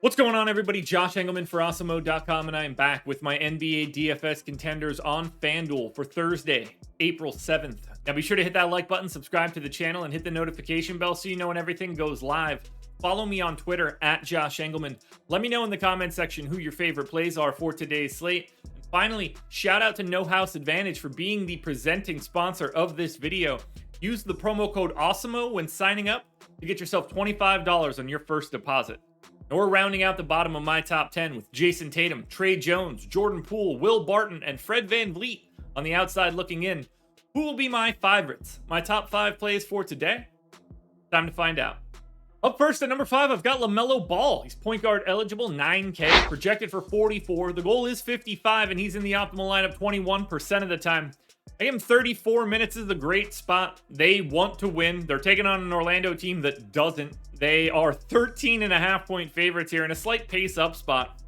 What's going on, everybody? Josh Engleman for Awesemo.com, and I am back with my NBA DFS contenders on FanDuel for Thursday, April 7th. Now, be sure to hit that like button, subscribe to the channel, and hit the notification bell so you know when everything goes live. Follow me on Twitter at Josh Engleman. Let me know in the comment section who your favorite plays are for today's slate. And finally, shout out to No House Advantage for being the presenting sponsor of this video. Use the promo code Awesemo when signing up to get yourself $25 on your first deposit. And we're rounding out the bottom of my top 10 with Jason Tatum, Trey Jones, Jordan Poole, Will Barton, and Fred VanVleet on the outside looking in. Who will be my favorites? My top 5 plays for today? Time to find out. Up first at number 5, I've got LaMelo Ball. He's point guard eligible, 9K, projected for 44. The goal is 55, and he's in the optimal lineup 21% of the time. I give him 34 minutes is a great spot. They want to win. They're taking on an Orlando team that doesn't. They are 13.5 point favorites here in a slight pace up spot.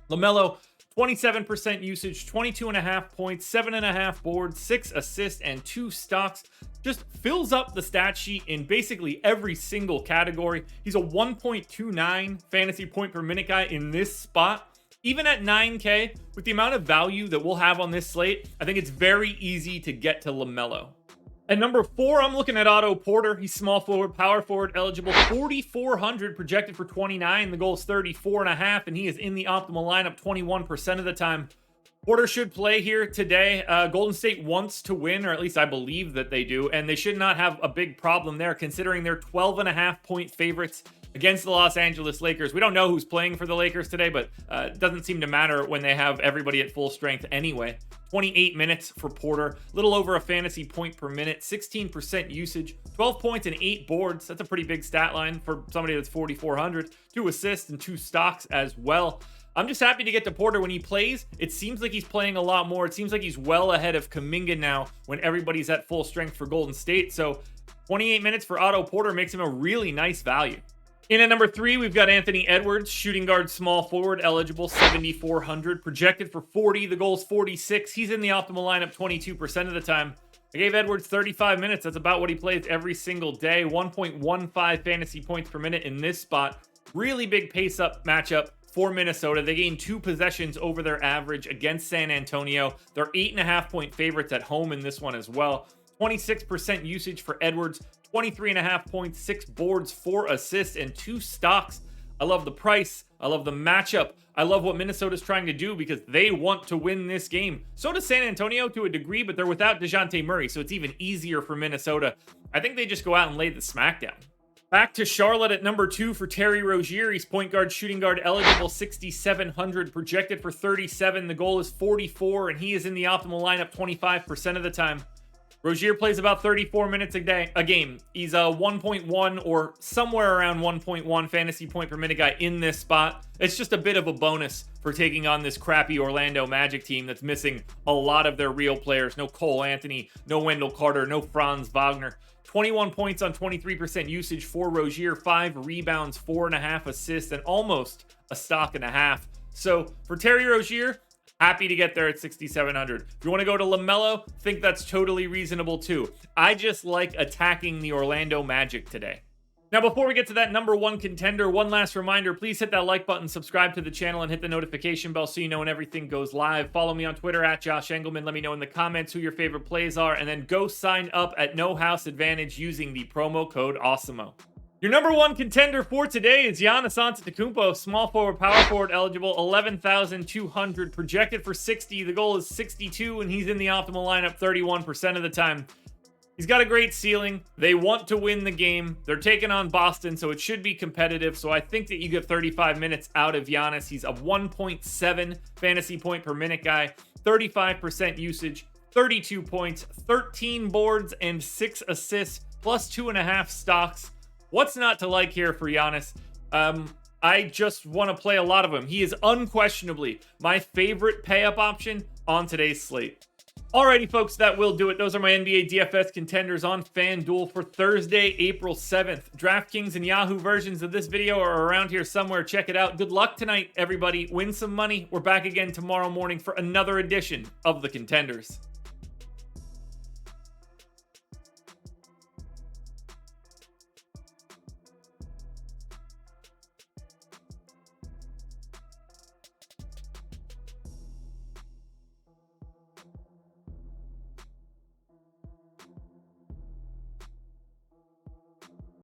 LaMelo, 27% usage, 22.5 points, 7.5 boards, 6 assists, and 2 stocks. Just fills up the stat sheet in basically every single category. He's a 1.29 fantasy point per minute guy in this spot. Even at 9K, with the amount of value that we'll have on this slate, I think it's very easy to get to LaMelo. At number 4, I'm looking at Otto Porter. He's small forward, power forward eligible, 4,400, projected for 29. The goal is 34.5, and he is in the optimal lineup 21% of the time. Porter should play here today. Golden State wants to win, or at least I believe that they do, and they should not have a big problem there considering they're 12.5 point favorites against the Los Angeles Lakers. We don't know who's playing for the Lakers today, but it doesn't seem to matter when they have everybody at full strength anyway. 28 minutes for Porter, little over a fantasy point per minute, 16% usage, 12 points and 8 boards. That's a pretty big stat line for somebody that's 4,400. 2 assists and 2 stocks as well. I'm just happy to get to Porter when he plays. It seems like he's playing a lot more. It seems like he's well ahead of Kuminga now when everybody's at full strength for Golden State. So 28 minutes for Otto Porter makes him a really nice value. In at number 3, we've got Anthony Edwards, shooting guard, small forward, eligible, 7,400, projected for 40. The goal is 46. He's in the optimal lineup 22% of the time. I gave Edwards 35 minutes. That's about what he plays every single day. 1.15 fantasy points per minute in this spot. Really big pace-up matchup for Minnesota. They gained 2 possessions over their average against San Antonio. They're 8.5 point favorites at home in this one as well. 26% usage for Edwards, 23.5 points, 6 boards, 4 assists, and 2 stocks. I love the price. I love the matchup. I love what Minnesota's trying to do because they want to win this game. So does San Antonio to a degree, but they're without DeJounte Murray, so it's even easier for Minnesota. I think they just go out and lay the smackdown. Back to Charlotte at number 2 for Terry Rozier. He's point guard, shooting guard eligible, 6,700, projected for 37. The goal is 44, and he is in the optimal lineup 25% of the time. Rozier plays about 34 minutes a game. He's a 1.1 or somewhere around 1.1 fantasy point per minute guy in this spot. It's just a bit of a bonus for taking on this crappy Orlando Magic team that's missing a lot of their real players. No Cole Anthony, no Wendell Carter, no Franz Wagner. 21 points on 23% usage for Rozier, 5 rebounds, 4.5 assists, and almost a stock and a half. So for Terry Rozier, happy to get there at 6,700. If you want to go to LaMelo, think that's totally reasonable too. I just like attacking the Orlando Magic today. Now, before we get to that number 1 contender, one last reminder, please hit that like button, subscribe to the channel, and hit the notification bell so you know when everything goes live. Follow me on Twitter at Josh Engleman. Let me know in the comments who your favorite plays are, and then go sign up at No House Advantage using the promo code Awesemo. Your number 1 contender for today is Giannis Antetokounmpo, small forward, power forward eligible, 11,200, projected for 60. The goal is 62, and he's in the optimal lineup 31% of the time. He's got a great ceiling. They want to win the game. They're taking on Boston, so it should be competitive. So I think that you get 35 minutes out of Giannis. He's a 1.7 fantasy point per minute guy, 35% usage, 32 points, 13 boards, and 6 assists, plus 2.5 stocks. What's not to like here for Giannis? I just want to play a lot of him. He is unquestionably my favorite pay-up option on today's slate. Alrighty, folks, that will do it. Those are my NBA DFS contenders on FanDuel for Thursday, April 7th. DraftKings and Yahoo versions of this video are around here somewhere. Check it out. Good luck tonight, everybody. Win some money. We're back again tomorrow morning for another edition of the Contenders.